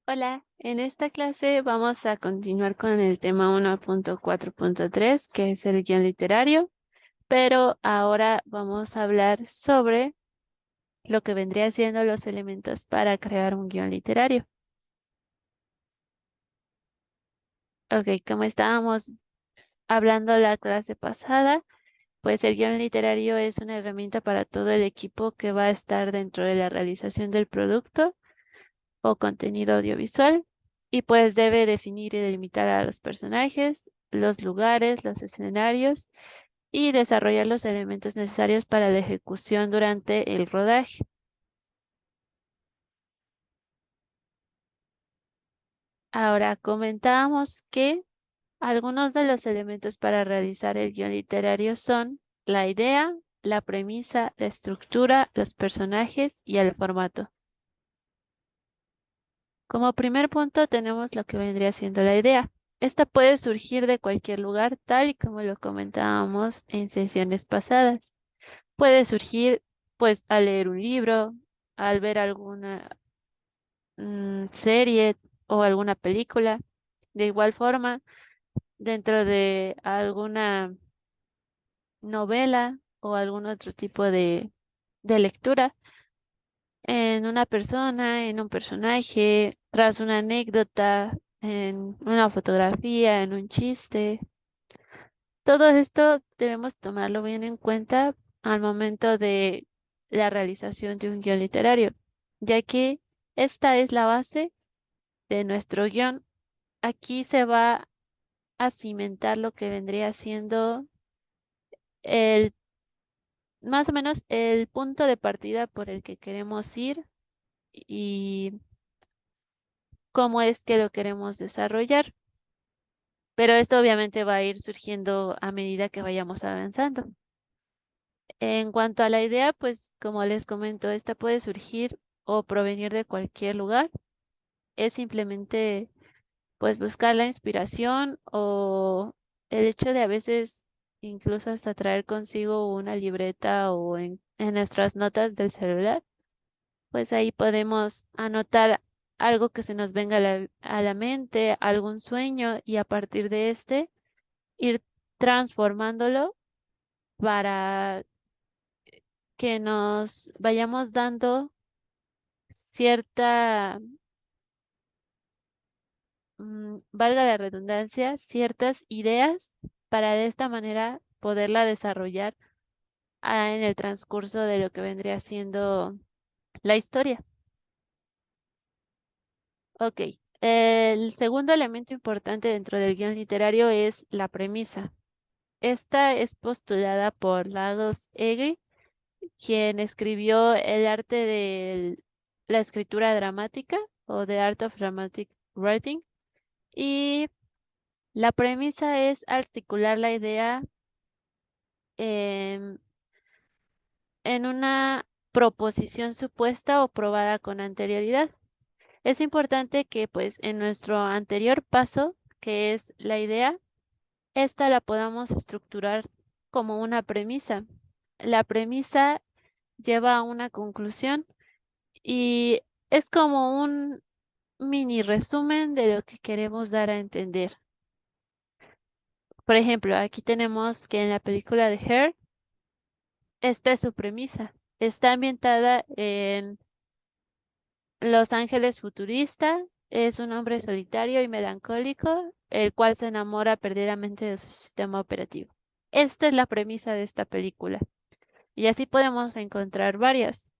Hola, en esta clase vamos a continuar con el tema 1.4.3, que es el guión literario, pero ahora vamos a hablar sobre lo que vendría siendo los elementos para crear un guión literario. Ok, como estábamos hablando la clase pasada, pues el guión literario es una herramienta para todo el equipo que va a estar dentro de la realización del producto o contenido audiovisual y pues debe definir y delimitar a los personajes, los lugares, los escenarios y desarrollar los elementos necesarios para la ejecución durante el rodaje. Ahora comentábamos que algunos de los elementos para realizar el guión literario son la idea, la premisa, la estructura, los personajes y el formato. Como primer punto tenemos lo que vendría siendo la idea. Esta puede surgir de cualquier lugar, tal y como lo comentábamos en sesiones pasadas. Puede surgir pues al leer un libro, al ver alguna serie o alguna película. De igual forma, dentro de alguna novela o algún otro tipo de lectura, en una persona, en un personaje, tras una anécdota, en una fotografía, en un chiste. Todo esto debemos tomarlo bien en cuenta al momento de la realización de un guión literario, ya que esta es la base de nuestro guión. Aquí se va a cimentar lo que vendría siendo el, más o menos el punto de partida por el que queremos ir y cómo es que lo queremos desarrollar. Pero esto obviamente va a ir surgiendo a medida que vayamos avanzando. En cuanto a la idea, pues como les comento, esta puede surgir o provenir de cualquier lugar. Es simplemente pues buscar la inspiración o el hecho de a veces incluso hasta traer consigo una libreta o en nuestras notas del celular, pues ahí podemos anotar algo que se nos venga a la mente, algún sueño y a partir de este ir transformándolo para que nos vayamos dando cierta, valga la redundancia, ciertas ideas para de esta manera poderla desarrollar en el transcurso de lo que vendría siendo la historia. Ok, el segundo elemento importante dentro del guión literario es la premisa. Esta es postulada por Lagos Egri, quien escribió el arte de la escritura dramática o The Art of Dramatic Writing. Y la premisa es articular la idea em, en una proposición supuesta o probada con anterioridad. Es importante que pues en nuestro anterior paso, que es la idea, esta la podamos estructurar como una premisa. La premisa lleva a una conclusión y es como un mini resumen de lo que queremos dar a entender. Por ejemplo, aquí tenemos que en la película de Her, esta es su premisa. Está ambientada en Los Ángeles futurista. Es un hombre solitario y melancólico, el cual se enamora perdidamente de su sistema operativo. Esta es la premisa de esta película. Y así podemos encontrar varias.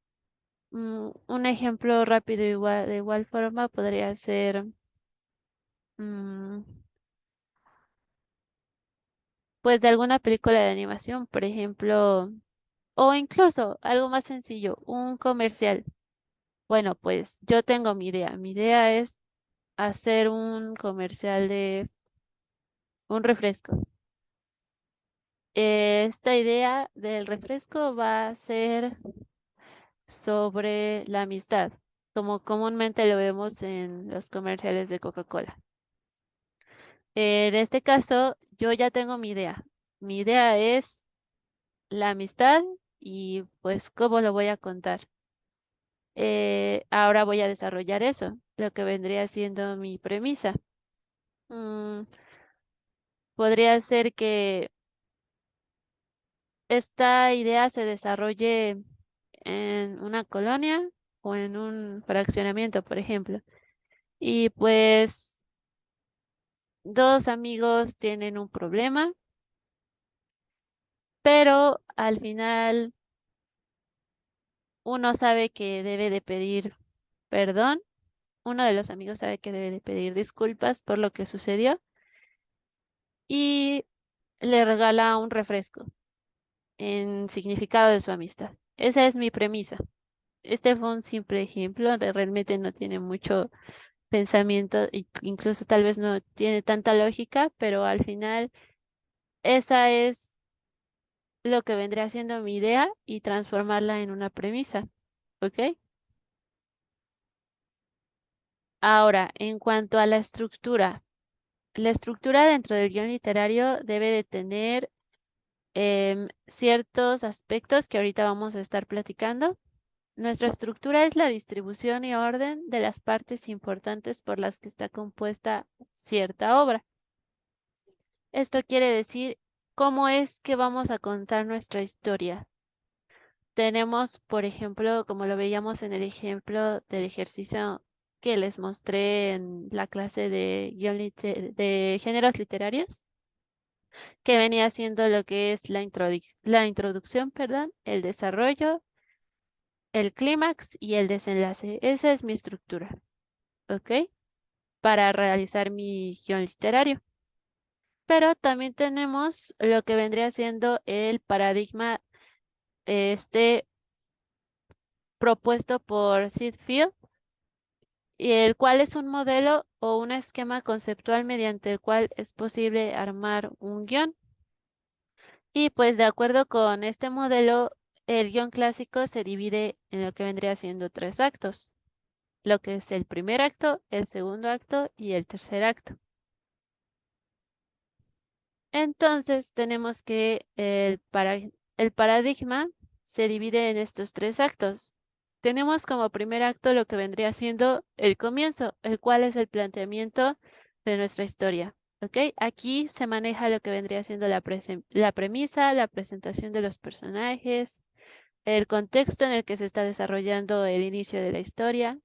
Un ejemplo rápido de igual forma podría ser, mm, pues, de alguna película de animación, por ejemplo, o incluso algo más sencillo, un comercial. Bueno, pues yo tengo mi idea. Mi idea es hacer un comercial de un refresco. Esta idea del refresco va a ser sobre la amistad, como comúnmente lo vemos en los comerciales de Coca-Cola. En este caso, yo ya tengo mi idea. Mi idea es la amistad y pues cómo lo voy a contar. Ahora voy a desarrollar eso. lo que vendría siendo mi premisa. Mm, Podría ser que esta idea se desarrolle en una colonia o en un fraccionamiento, por ejemplo. Y pues dos amigos tienen un problema, pero al final uno sabe que debe de pedir perdón, uno de los amigos sabe que debe de pedir disculpas por lo que sucedió y le regala un refresco en significado de su amistad. Esa es mi premisa. Este fue un simple ejemplo, realmente no tiene mucho pensamiento, incluso tal vez no tiene tanta lógica, pero al final esa es lo que vendría siendo mi idea y transformarla en una premisa, ¿ok? Ahora, en cuanto a la estructura dentro del guión literario debe de tener ciertos aspectos que ahorita vamos a estar platicando. Nuestra estructura es la distribución y orden de las partes importantes por las que está compuesta cierta obra. Esto quiere decir cómo es que vamos a contar nuestra historia. Tenemos, por ejemplo, como lo veíamos en el ejemplo del ejercicio que les mostré en la clase de, de géneros literarios, que venía siendo lo que es la introducción, perdón, el desarrollo, el clímax y el desenlace. Esa es mi estructura, ¿ok? Para realizar mi guión literario. Pero también tenemos lo que vendría siendo el paradigma este propuesto por Sid Field, y el cual es un modelo o un esquema conceptual mediante el cual es posible armar un guión. Y pues de acuerdo con este modelo, el guión clásico se divide en lo que vendría siendo tres actos, lo que es el primer acto, el segundo acto y el tercer acto. Entonces tenemos que el paradigma se divide en estos tres actos. Tenemos como primer acto lo que vendría siendo el comienzo, el cual es el planteamiento de nuestra historia. ¿Ok? Aquí se maneja lo que vendría siendo la premisa, la presentación de los personajes, el contexto en el que se está desarrollando el inicio de la historia.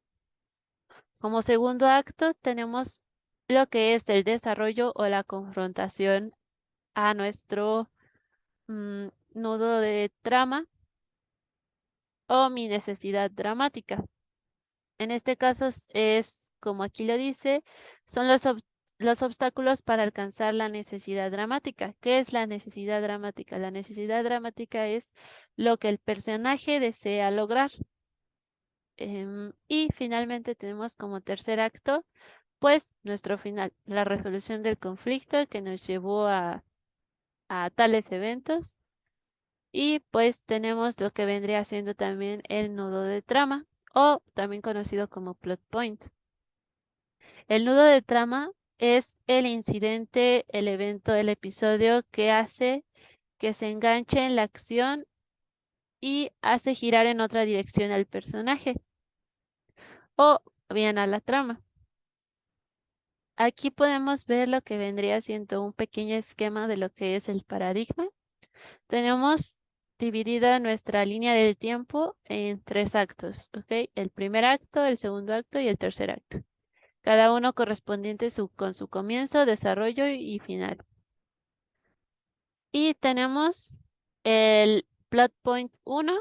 Como segundo acto tenemos lo que es el desarrollo o la confrontación a nuestro nudo de trama o mi necesidad dramática. En este caso es, como aquí lo dice, son los obstáculos para alcanzar la necesidad dramática. ¿Qué es la necesidad dramática? La necesidad dramática es lo que el personaje desea lograr. Y finalmente tenemos como tercer acto, pues nuestro final, la resolución del conflicto que nos llevó a tales eventos. Y pues tenemos lo que vendría siendo también el nudo de trama o también conocido como plot point. El nudo de trama es el incidente, el evento, el episodio que hace que se enganche en la acción y hace girar en otra dirección al personaje o bien a la trama. Aquí podemos ver lo que vendría siendo un pequeño esquema de lo que es el paradigma. Tenemos dividida nuestra línea del tiempo en tres actos, ¿ok? El primer acto, el segundo acto y el tercer acto. Cada uno correspondiente con su comienzo, desarrollo y final. Y tenemos el plot point 1,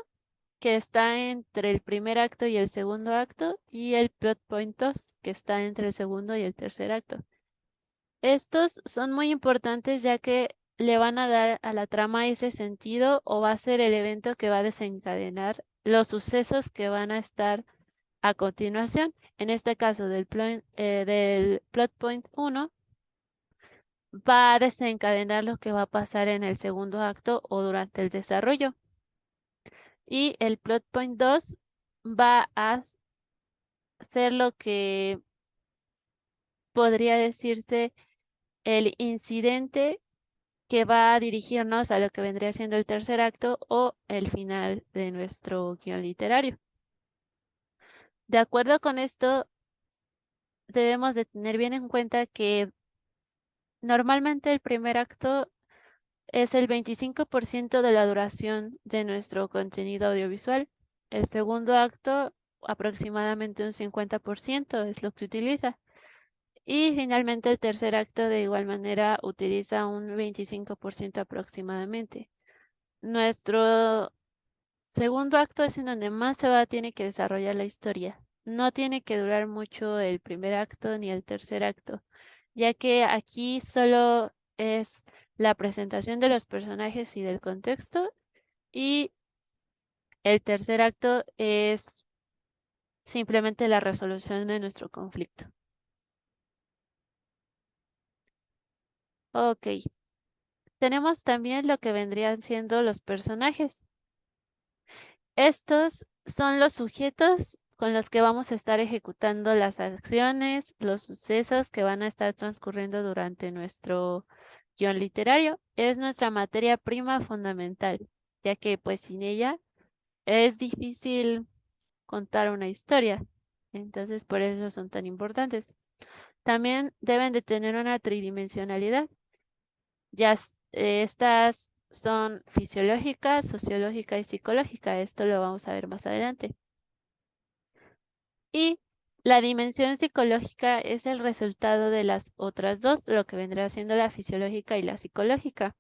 que está entre el primer acto y el segundo acto, y el plot point 2, que está entre el segundo y el tercer acto. Estos son muy importantes ya que le van a dar a la trama ese sentido o va a ser el evento que va a desencadenar los sucesos que van a estar a continuación. En este caso del plot point 1 va a desencadenar lo que va a pasar en el segundo acto o durante el desarrollo. Y el plot point 2 va a ser lo que podría decirse el incidente que va a dirigirnos a lo que vendría siendo el tercer acto o el final de nuestro guión literario. De acuerdo con esto, debemos de tener bien en cuenta que normalmente el primer acto es el 25% de la duración de nuestro contenido audiovisual. El segundo acto, aproximadamente un 50% es lo que utiliza. Y finalmente el tercer acto de igual manera utiliza un 25% aproximadamente. Nuestro segundo acto es en donde más tiene que desarrollar la historia. No tiene que durar mucho el primer acto ni el tercer acto, ya que aquí solo es la presentación de los personajes y del contexto, y el tercer acto es simplemente la resolución de nuestro conflicto. Ok, tenemos también lo que vendrían siendo los personajes. Estos son los sujetos con los que vamos a estar ejecutando las acciones, los sucesos que van a estar transcurriendo durante nuestro guión literario. Es nuestra materia prima fundamental, ya que pues sin ella es difícil contar una historia. Entonces por eso son tan importantes. También deben de tener una tridimensionalidad. Estas son fisiológica, sociológica y psicológica. Esto lo vamos a ver más adelante. Y la dimensión psicológica es el resultado de las otras dos, lo que vendrá siendo la fisiológica y la psicológica,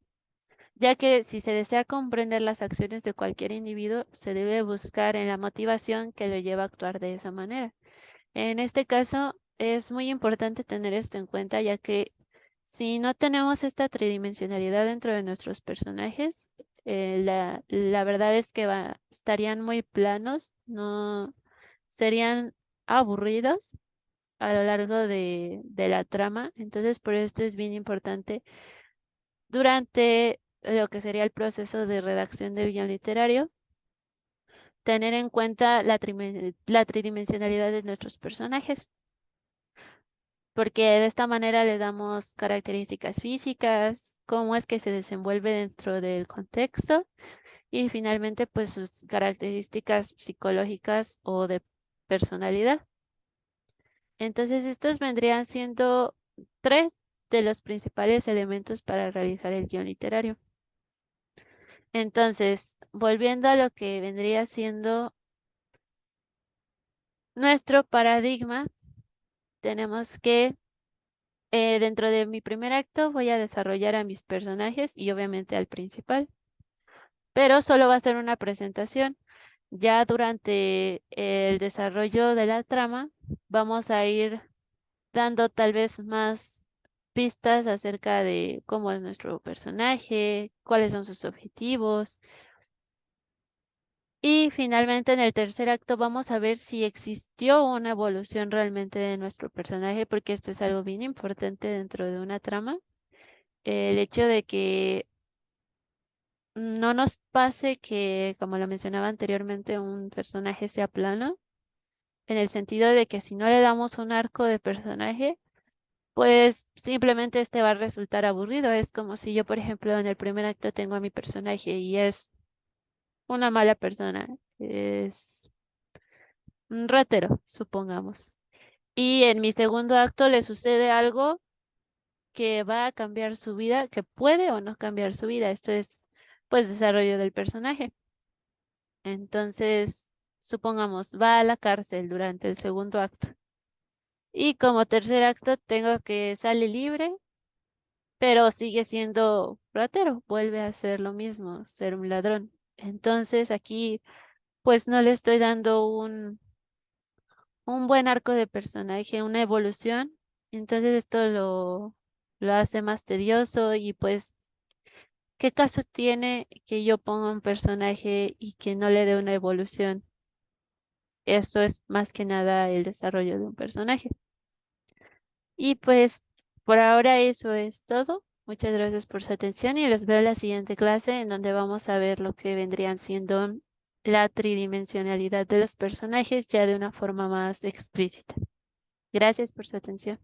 ya que si se desea comprender las acciones de cualquier individuo, se debe buscar en la motivación que lo lleva a actuar de esa manera. En este caso, es muy importante tener esto en cuenta, ya que si no tenemos esta tridimensionalidad dentro de nuestros personajes, la verdad es que estarían muy planos, no serían aburridos a lo largo de la trama. Entonces, por esto es bien importante durante lo que sería el proceso de redacción del guión literario, tener en cuenta la tridimensionalidad de nuestros personajes, porque de esta manera le damos características físicas, cómo es que se desenvuelve dentro del contexto y finalmente pues sus características psicológicas o de personalidad. Entonces estos vendrían siendo tres de los principales elementos para realizar el guión literario. Entonces, volviendo a lo que vendría siendo nuestro paradigma, tenemos que dentro de mi primer acto voy a desarrollar a mis personajes y obviamente al principal, pero solo va a ser una presentación. Ya durante el desarrollo de la trama vamos a ir dando tal vez más pistas acerca de cómo es nuestro personaje, cuáles son sus objetivos. Y finalmente en el tercer acto vamos a ver si existió una evolución realmente de nuestro personaje, porque esto es algo bien importante dentro de una trama. El hecho de que no nos pase que, como lo mencionaba anteriormente, un personaje sea plano, en el sentido de que si no le damos un arco de personaje, pues simplemente este va a resultar aburrido. Es como si yo, por ejemplo, en el primer acto tengo a mi personaje y es una mala persona, es un ratero, supongamos. Y en mi segundo acto le sucede algo que va a cambiar su vida, que puede o no cambiar su vida. Esto es, pues, desarrollo del personaje. Entonces, supongamos, va a la cárcel durante el segundo acto. Y como tercer acto tengo que sale libre, pero sigue siendo ratero, vuelve a hacer lo mismo, ser un ladrón. Entonces aquí pues no le estoy dando un buen arco de personaje, una evolución. Entonces esto lo hace más tedioso y pues, ¿qué caso tiene que yo ponga un personaje y que no le dé una evolución? Esto es más que nada el desarrollo de un personaje. Y pues por ahora eso es todo. Muchas gracias por su atención y los veo en la siguiente clase en donde vamos a ver lo que vendrían siendo la tridimensionalidad de los personajes ya de una forma más explícita. Gracias por su atención.